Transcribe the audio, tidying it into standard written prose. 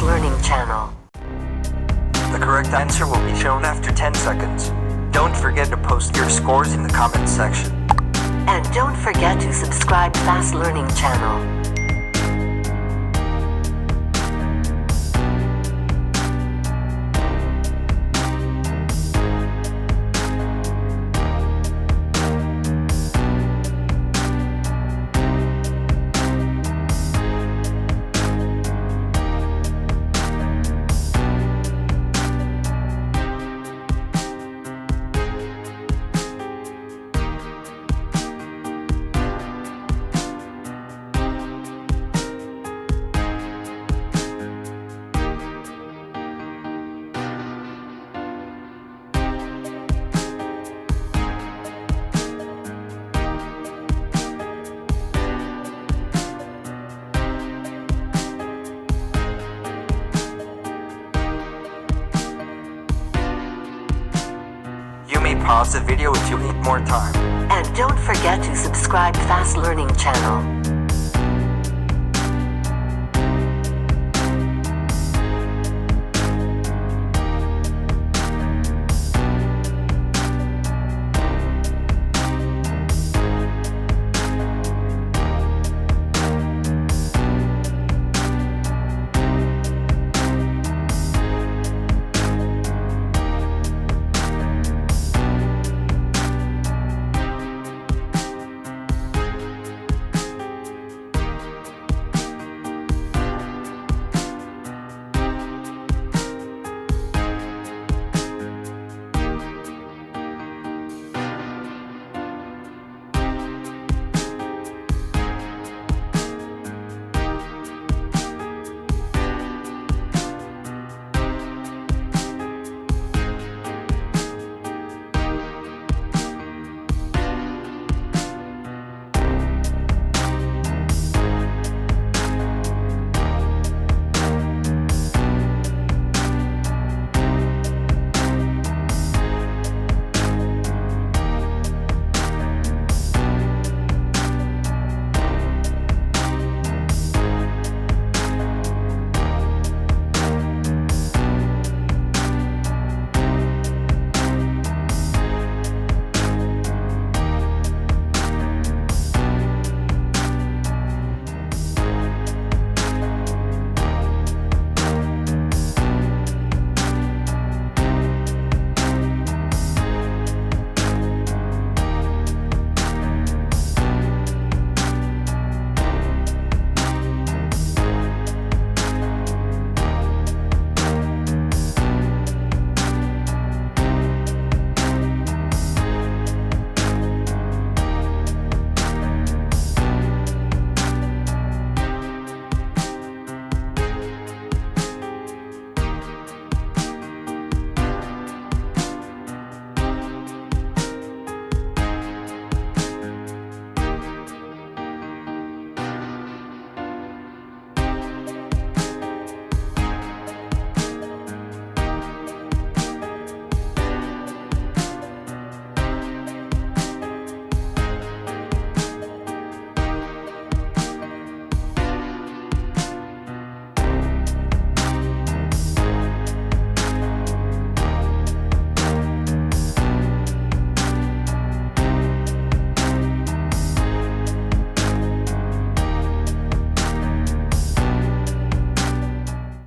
Fast Learning channel. The correct answer will be shown after 10 seconds. Don't forget to post your scores in the comments section. And don't forget to subscribe Fast Learning channel. You may pause the video if you need more time. And don't forget to subscribe Fast Learning channel.